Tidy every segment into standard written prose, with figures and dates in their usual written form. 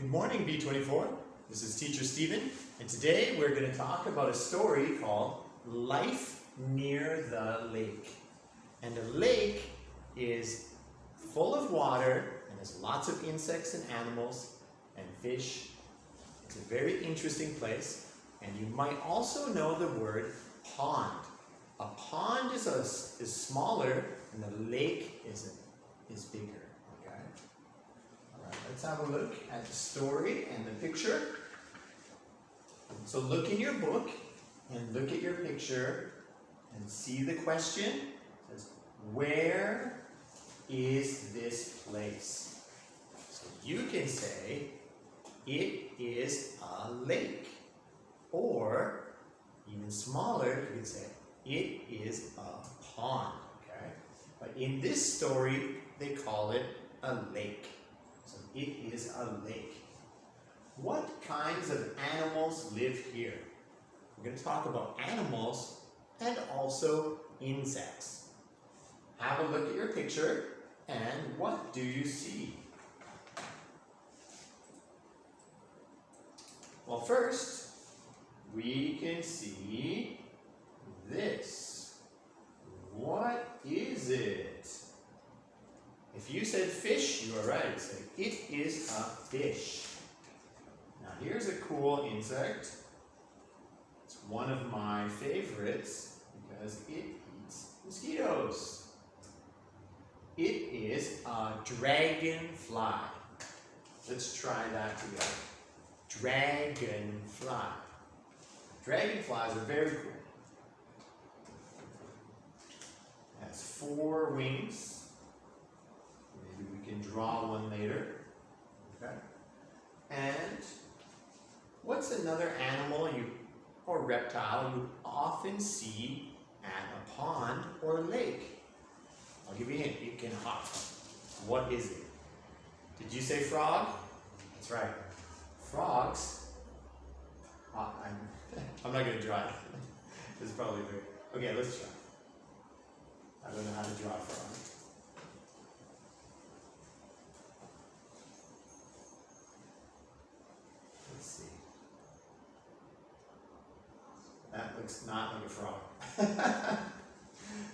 Good morning, B24. This is Teacher Stephen, and today we're going to talk about a story called Life Near the Lake. And a lake is full of water and has lots of insects and animals and fish. It's a very interesting place, and you might also know the word pond. A pond is smaller, and the lake is bigger. Let's have a look at the story and the picture. So look in your book and look at your picture and see the question. It says, where is this place? So you can say, it is a lake. Or, even smaller, you can say, it is a pond. Okay? But in this story, they call it a lake. So it is a lake. What kinds of animals live here? We're going to talk about animals and also insects. Have a look at your picture and what do you see? Well, first, we can see this. What is it? If you said fish, you are right. Say, it is a fish. Now here's a cool insect. It's one of my favorites because it eats mosquitoes. It is a dragonfly. Let's try that together. Dragonfly. Dragonflies are very cool. It has 4 wings. We can draw one later. Okay. And what's another animal or reptile you often see at a pond or lake? I'll give you a hint. It can hop. What is it? Did you say frog? That's right. Frogs. I'm not going to draw it. This is probably very. Okay, let's try. I don't know how to draw a frog. That looks not like a frog.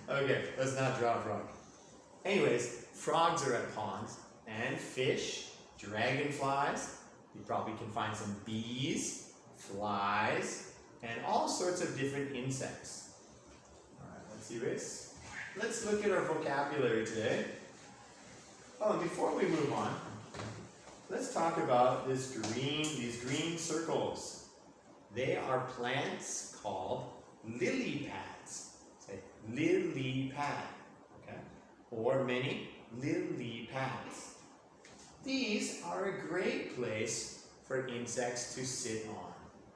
Okay, let's not draw a frog. Anyways, frogs are at ponds, and fish, dragonflies. You probably can find some bees, flies, and all sorts of different insects. Alright, let's see this. Let's look at our vocabulary today. Oh, and before we move on, let's talk about these green circles. They are plants called lily pads. Say lily pad, okay? Or many lily pads. These are a great place for insects to sit on,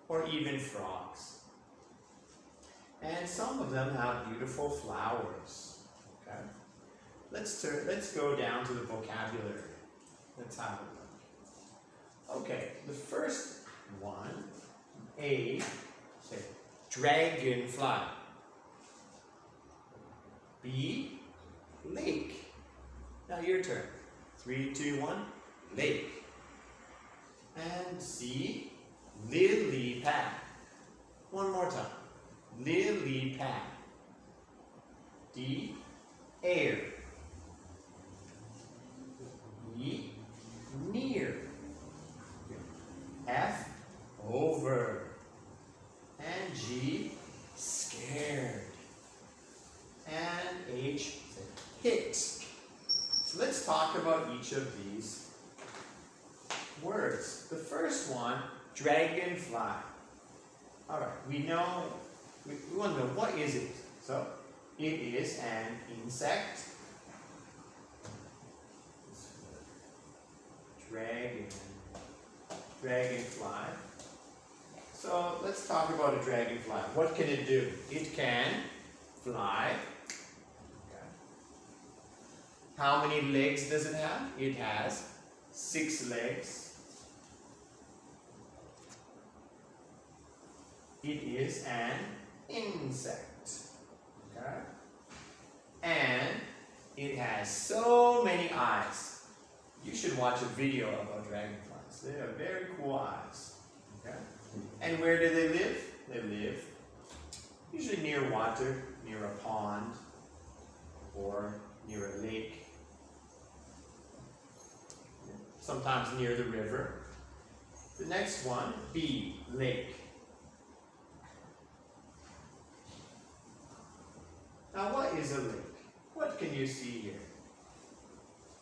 or even frogs. And some of them have beautiful flowers, okay? Let's go down to the vocabulary. Let's have a look. Okay, the first one, say dragonfly. B, lake. Now your turn. 3, 2, 1, lake. And C, lily pad. One more time. Lily pad. D, air. E, near. F, over. And G, scared. And H, hit. So let's talk about each of these words. The first one, dragonfly. All right, we want to know what is it. So it is an insect. Dragonfly. So let's talk about a dragonfly. What can it do? It can fly. Okay. How many legs does it have? It has 6 legs. It is an insect. Okay. And it has so many eyes. You should watch a video about dragonflies. They are dragonflies. Okay? And where do they live? They live usually near water, near a pond, or near a lake. Sometimes near the river. The next one, B, lake. Now what is a lake? What can you see here?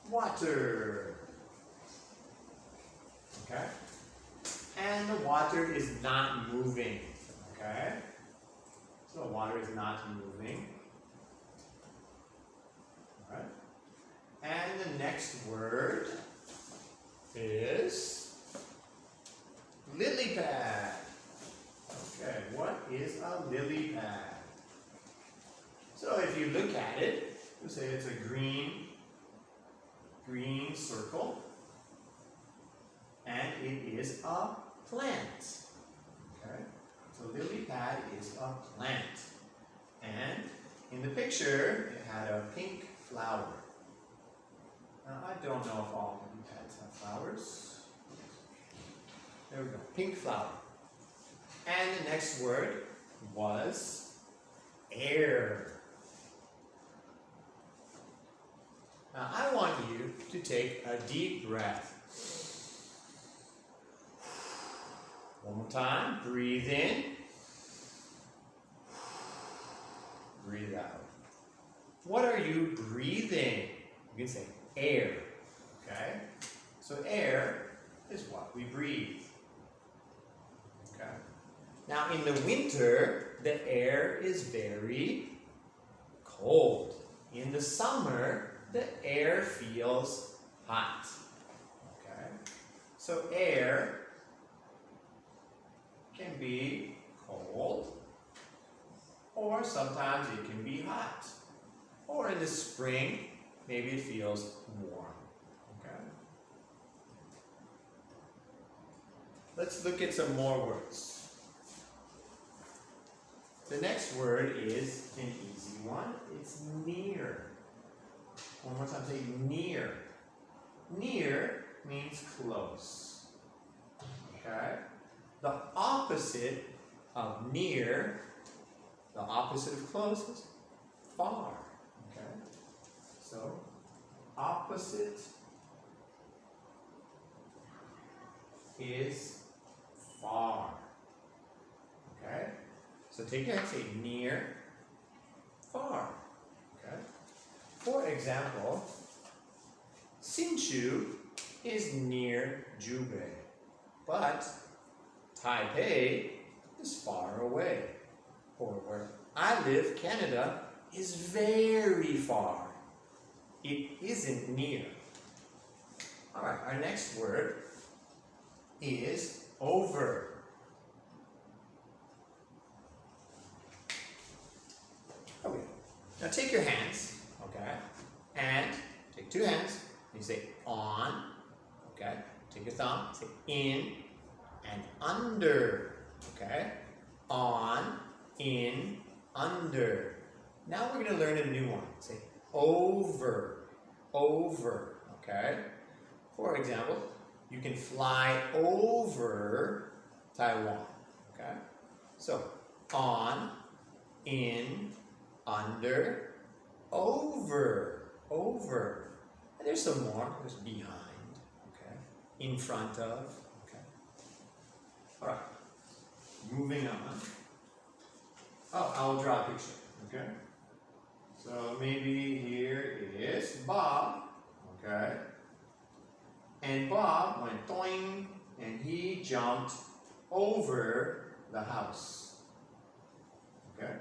Water. Okay? And the water is not moving. Okay? So the water is not moving. Alright? And the next word is lily pad. Okay, what is a lily pad? So if you look at it, you say it's a green circle, and it is a plant. Okay, so lily pad is a plant, and in the picture it had a pink flower. Now I don't know if all lily pads have flowers. There we go, pink flower. And the next word was air. Now I want you to take a deep breath. One more time, breathe in, breathe out. What are you breathing? You can say air, okay? So air is what we breathe, okay? Now in the winter, the air is very cold. In the summer, the air feels hot, okay? So air can be cold, or sometimes it can be hot. Or in the spring, maybe it feels warm, okay? Let's look at some more words. The next word is an easy one. It's near. One more time, say near. Near means close, okay? The opposite of near, the opposite of close is far, okay? So, opposite is far, okay? So take your hand, say near, far, okay? For example, Hsinchu is near Jubei, but Taipei is far away. Or where I live, Canada, is very far. It isn't near. Alright, our next word is over. Okay. Now take your hands, okay, and take two hands, and you say on, okay, take your thumb, say in, and under, okay? On, in, under. Now we're going to learn a new one. Say over, over, okay? For example, you can fly over Taiwan, okay? So, on, in, under, over, over. And there's some more. There's behind, okay? In front of. Alright, moving on. Oh, I'll draw a picture, okay? So maybe here it is Bob, okay? And Bob went doing, and he jumped over the house, okay?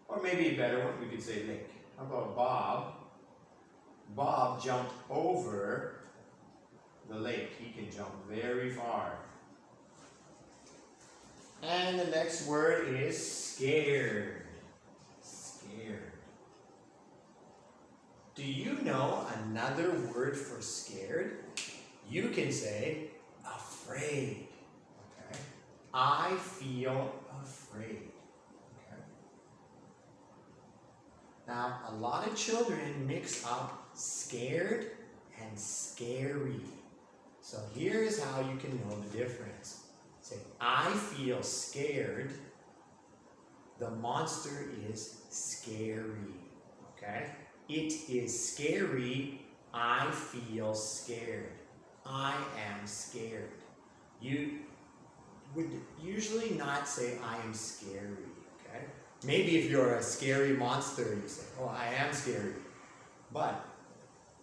Or maybe a better one, we could say lake. How about Bob? Bob jumped over the lake. He can jump very far. And the next word is scared. Scared. Do you know another word for scared? You can say afraid. Okay? I feel afraid. Okay? Now, a lot of children mix up scared and scary. So here is how you can know the difference. Say, I feel scared. The monster is scary. Okay? It is scary. I feel scared. I am scared. You would usually not say, I am scary. Okay? Maybe if you're a scary monster, you say, oh, I am scary. But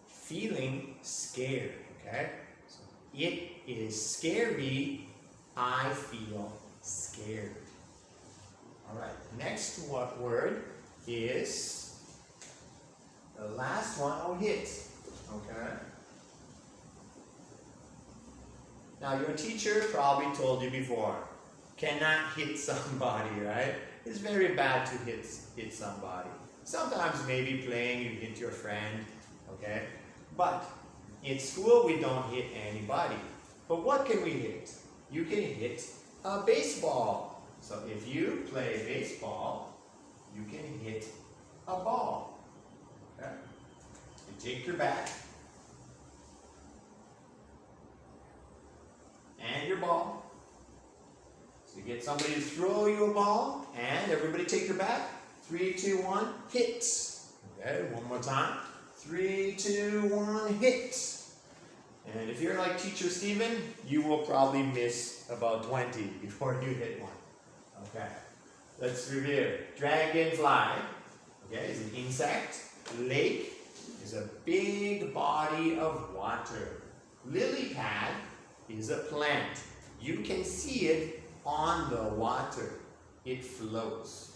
feeling scared. Okay? So it is scary. I feel scared. All right. Next word is the last one. Oh, hit. Okay. Now your teacher probably told you before, cannot hit somebody, right? It's very bad to hit somebody. Sometimes maybe playing you hit your friend, okay? But in school we don't hit anybody. But what can we hit? You can hit a baseball. So if you play baseball, you can hit a ball. Okay? You take your bat and your ball. So you get somebody to throw you a ball, and everybody take your bat. 3, 2, 1, hit. Okay, one more time. 3, 2, 1, hit. And if you're like Teacher Stephen, you will probably miss about 20 before you hit one. Okay, let's review. Dragonfly, okay, is an insect. Lake is a big body of water. Lily pad is a plant. You can see it on the water. It floats.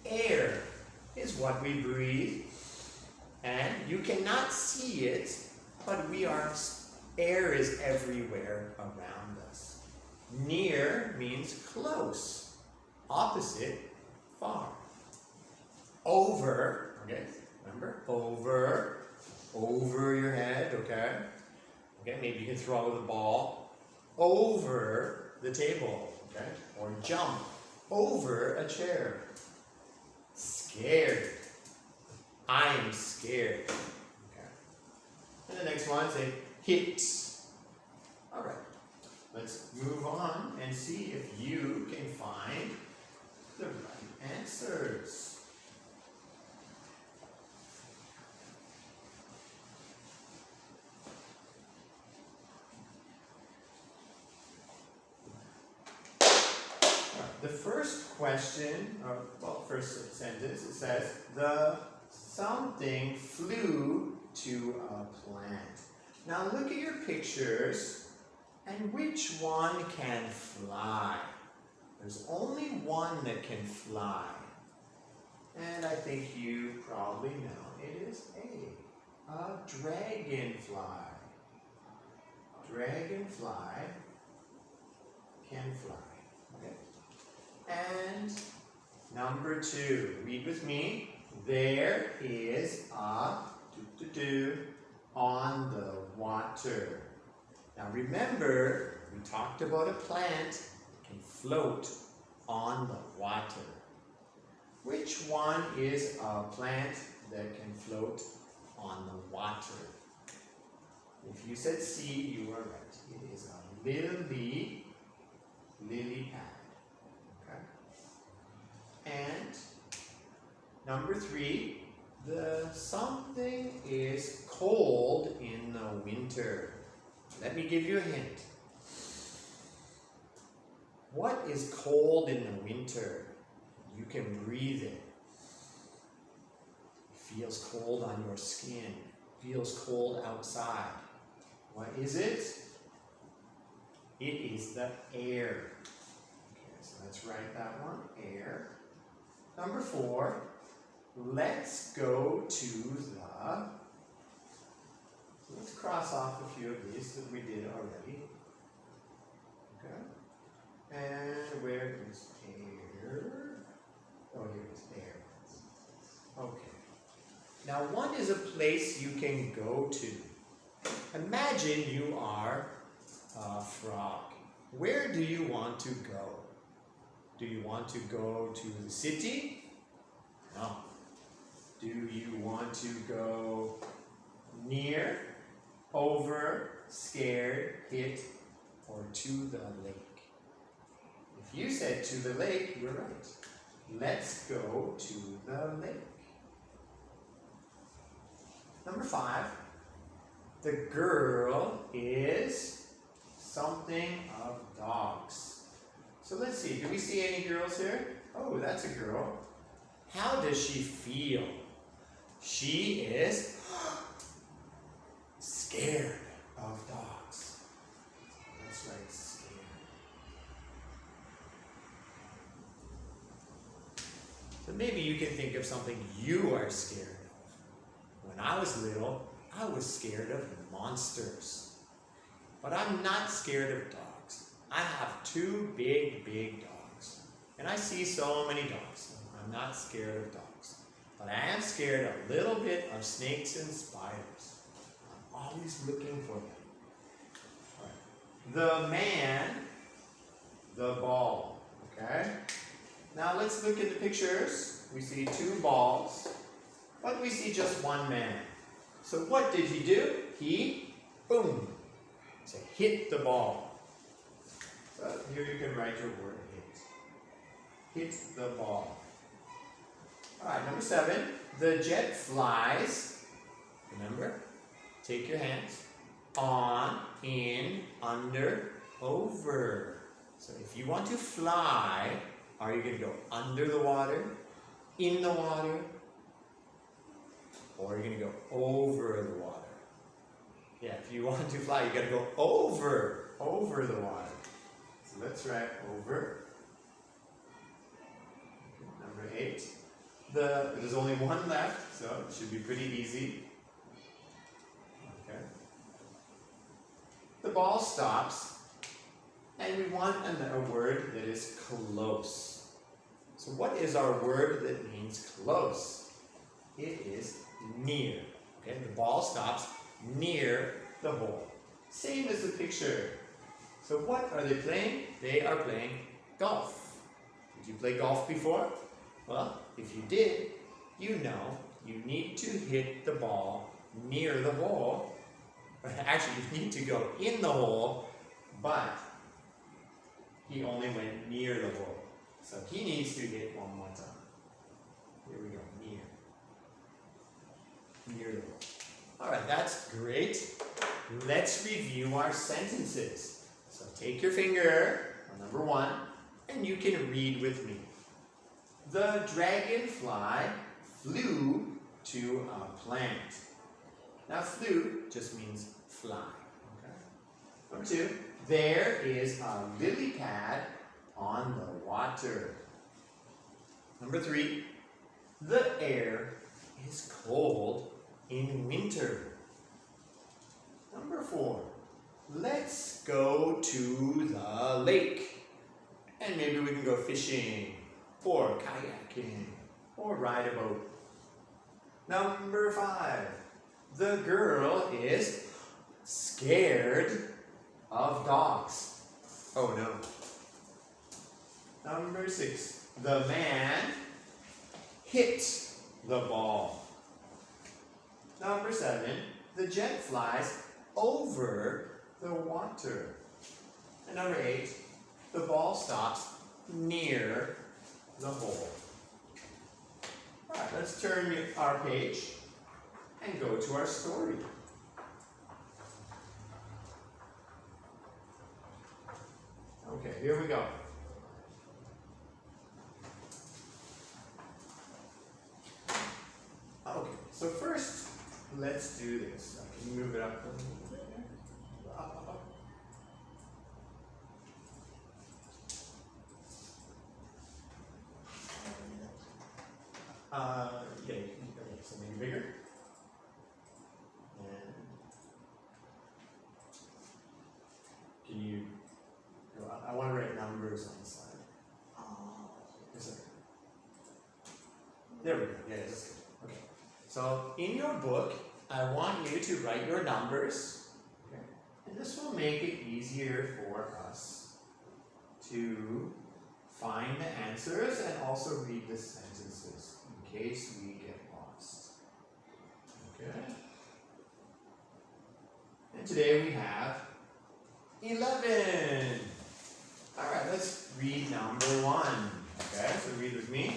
Air is what we breathe, and you cannot see it, but air is everywhere around us. Near means close. Opposite, far. Over, okay, remember? Over your head, okay? Okay, maybe you can throw the ball over the table, okay? Or jump over a chair. Scared. I am scared. Okay. And the next one, say hit. All right. Let's move on and see if you can find the right answers. The first question, first sentence, it says, the something flew to a plant. Now look at your pictures, and which one can fly? There's only one that can fly. And I think you probably know it is a dragonfly. Dragonfly can fly. Okay. And number 2, read with me. There is a on the water. Now remember, we talked about a plant can float on the water. Which one is a plant that can float on the water? If you said C, you are right. It is a lily pad. And number 3, the something is cold in the winter. Let me give you a hint. What is cold in the winter? You can breathe it. It feels cold on your skin. It feels cold outside. What is it? It is the air. Okay, so let's write that one, air. Number 4, let's go to the, let's cross off a few of these that we did already. Okay. And where is air? Oh, here is air. Okay. Now, what is a place you can go to? Imagine you are a frog. Where do you want to go? Do you want to go to the city? No. Do you want to go near over, scared, hit, or to the lake. If you said to the lake, you're right. Let's go to the lake. Number 5, the girl is something of dogs. So let's see, do we see any girls here? Oh, that's a girl. How does she feel? She is scared of dogs. That's right, scared. So maybe you can think of something you are scared of. When I was little, I was scared of monsters. But I'm not scared of dogs. I have 2 big dogs. And I see so many dogs. I'm not scared of dogs. But I am scared a little bit of snakes and spiders. I'm always looking for them. All right. The man, the ball. Okay? Now let's look at the pictures. We see 2 balls, but we see just 1 man. So what did he do? He, boom, so hit the ball. So here you can write your word, hit. Hit the ball. All right, number 7, the jet flies. Remember, take your hands. On, in, under, over. So if you want to fly, are you going to go under the water, in the water, or are you going to go over the water? Yeah, if you want to fly, you got to go over the water. So let's write over. Number 8. There's only 1 left, so it should be pretty easy. Okay. The ball stops, and we want a word that is close. So what is our word that means close? It is near. Okay, the ball stops near the hole. Same as the picture. So what are they playing? They are playing golf. Did you play golf before? Well, if you did, you know you need to hit the ball near the hole. Actually, you need to go in the hole, but he only went near the hole. So he needs to hit 1 more time. Here we go, near. Near the hole. All right, that's great. Let's review our sentences. So take your finger on number 1, and you can read with me. The dragonfly flew to a plant. Now, flew just means fly. Okay? Number 2, there is a lily pad on the water. Number 3, the air is cold in winter. Number 4, let's go to the lake. And maybe we can go fishing, or kayaking, or ride a boat. Number 5, the girl is scared of dogs. Oh no. Number 6, the man hit the ball. Number 7, the jet flies over the water. And number 8, the ball stops near the hole. All right, let's turn our page and go to our story. Okay, here we go. Okay, so first, let's do this. Can you move it up a little bit? Up. Yeah, okay, so maybe bigger. And can you, I want to write numbers on the side. Yes, sir. There we go, yeah, that's good. Okay, so in your book, I want you to write your numbers, okay? And this will make it easier for us to find the answers and also read the sentences in case we get lost. Okay? And today we have 11. All right, let's read number 1. Okay, so read with me.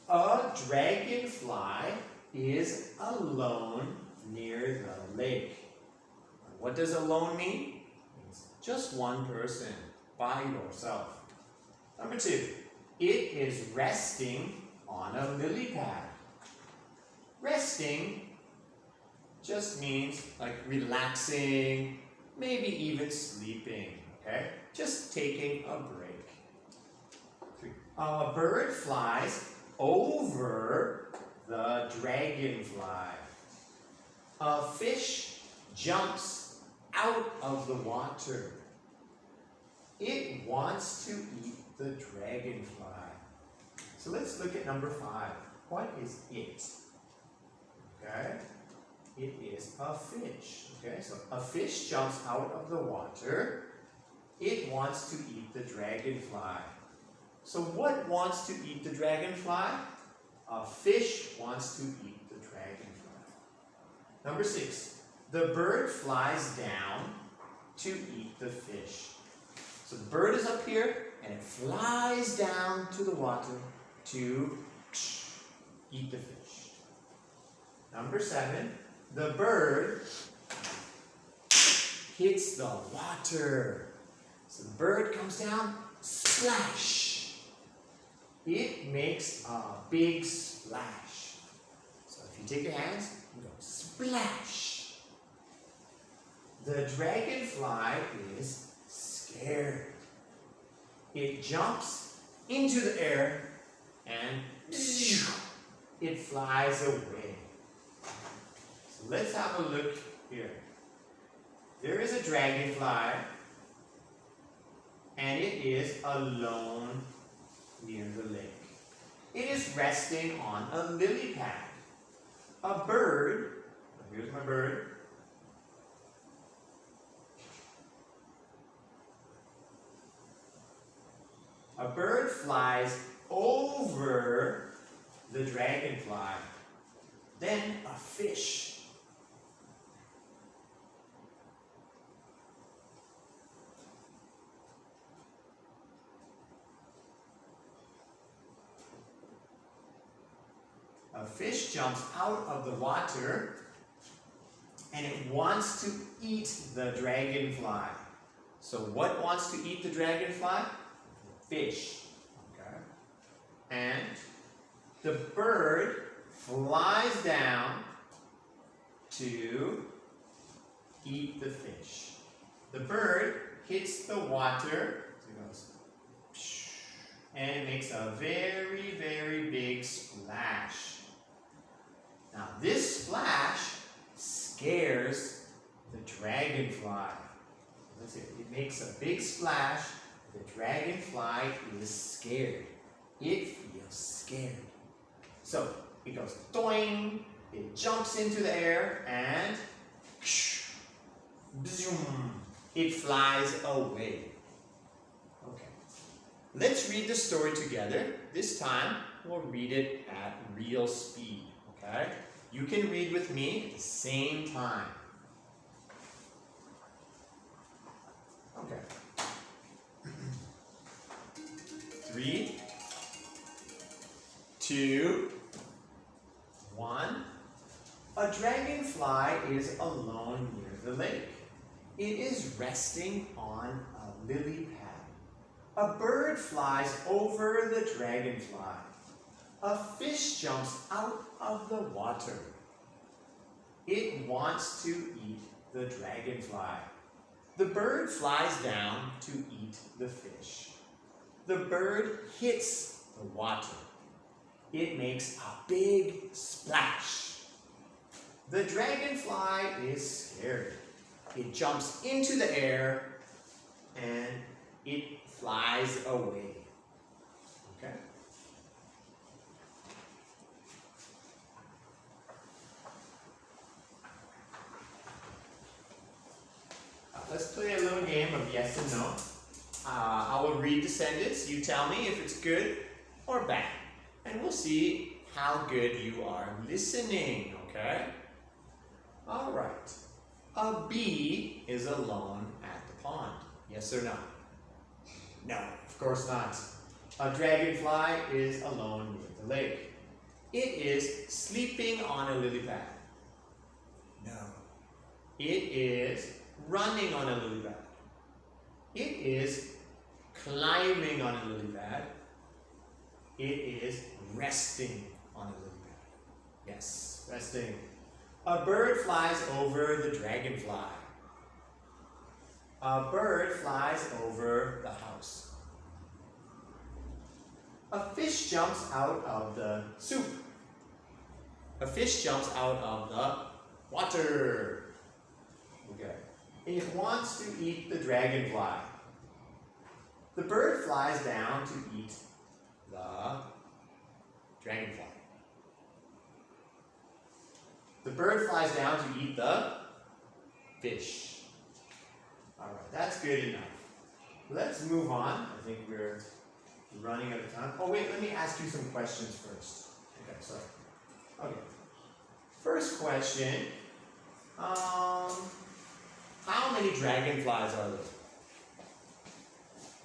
A dragonfly is alone near the lake. What does alone mean? It means just one person, by yourself. Number 2, it is resting on a lily pad. Resting just means like relaxing, maybe even sleeping, okay? Just taking a break. 3, a bird flies over the dragonfly. A fish jumps out of the water. It wants to eat the dragonfly. So let's look at number 5. What is it? Okay, it is a fish. Okay, so a fish jumps out of the water. It wants to eat the dragonfly. So what wants to eat the dragonfly? A fish wants to eat the dragonfly. Number 6, the bird flies down to eat the fish. So the bird is up here and it flies down to the water to eat the fish. Number 7, the bird hits the water. So the bird comes down, splash. It makes a big splash. So if you take your hands, you go splash. The dragonfly is scared. It jumps into the air and it flies away. So let's have a look here. There is a dragonfly and it is alone near the lake. It is resting on a lily pad. A bird, here's my bird. A bird flies over the dragonfly. Then a fish. A fish jumps out of the water and it wants to eat the dragonfly. So what wants to eat the dragonfly? Fish. Okay. And the bird flies down to eat the fish. The bird hits the water, so it goes, and it makes a very, very big splash. Now this splash scares the dragonfly. That's it. It makes a big splash. The dragonfly is scared. It feels scared. So it goes doing, it jumps into the air and it flies away. Okay. Let's read the story together. This time we'll read it at real speed. Okay? You can read with me at the same time. Okay. 3, 2, 1. A dragonfly is alone near the lake. It is resting on a lily pad. A bird flies over the dragonfly. A fish jumps out of the water. It wants to eat the dragonfly. The bird flies down to eat the fish. The bird hits the water. It makes a big splash. The dragonfly is scared. It jumps into the air and it flies away. Okay? Let's play a little game of yes and no. I will read the sentence. You tell me if it's good or bad. And we'll see how good you are listening, okay? All right. a bee is alone at the pond? Yes or no? No, of course not. A dragonfly is alone near the lake. It is sleeping on a lily pad. No. It is running on a lily pad. It is climbing on a lily pad. It is resting on a lily pad. Yes, resting. A bird flies over the dragonfly. A bird flies over the house. A fish jumps out of the soup. A fish jumps out of the water. Okay. It wants to eat the dragonfly. The bird flies down to eat the dragonfly. The bird flies down to eat the fish. All right, that's good enough. Let's move on. I think we're running out of time. Oh wait, let me ask you some questions first. Okay, sorry. Okay. First question. How many dragonflies are there?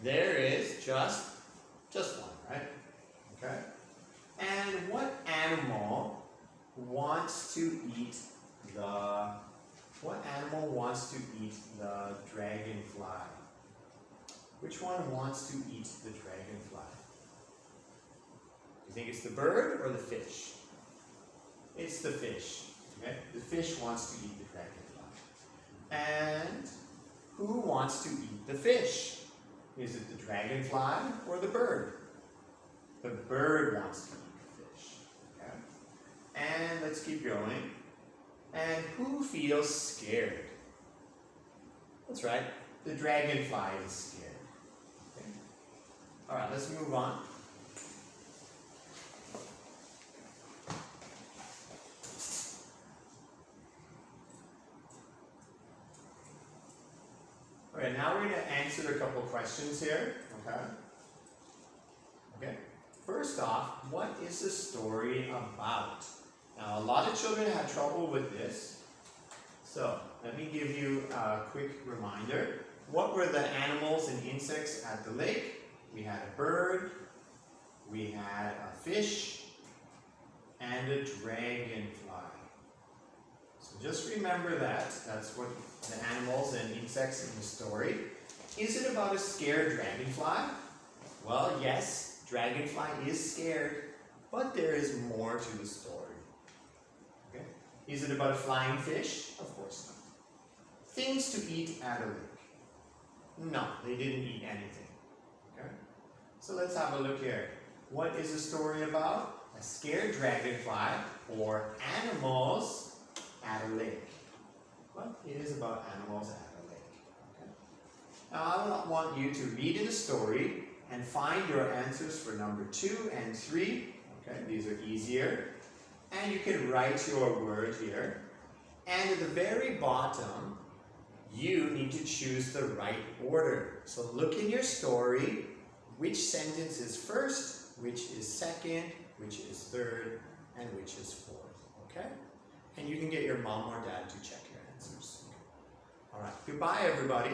There is just one, right? Okay. And what animal wants to eat the dragonfly? Which one wants to eat the dragonfly? You think it's the bird or the fish? It's the fish. Okay? The fish wants to eat the dragonfly. And who wants to eat the fish? Is it the dragonfly or the bird? The bird wants to eat the fish. Okay? And let's keep going. And who feels scared? That's right. The dragonfly is scared. Okay? All right, let's move on. All right, now we're going to answer a couple questions here. Okay? Okay. First off, what is the story about? Now, a lot of children have trouble with this. So, let me give you a quick reminder. What were the animals and insects at the lake? We had a bird, we had a fish, and a dragonfly. So just remember that. That's what the animals and insects in the story. Is it about a scared dragonfly? Well, yes, dragonfly is scared, but there is more to the story. Okay? Is it about a flying fish? Of course not. Things to eat at a lake? No, they didn't eat anything. Okay? So let's have a look here. What is the story about? A scared dragonfly or animals at a lake. Well, it is about animals at a lake. Okay? Now I want you to read in the story and find your answers for number 2 and 3. Okay, these are easier. And you can write your word here. And at the very bottom, you need to choose the right order. So look in your story, which sentence is first, which is second, which is third, and which is fourth. Okay? And you can get your mom or dad to check your answers. All right, goodbye everybody.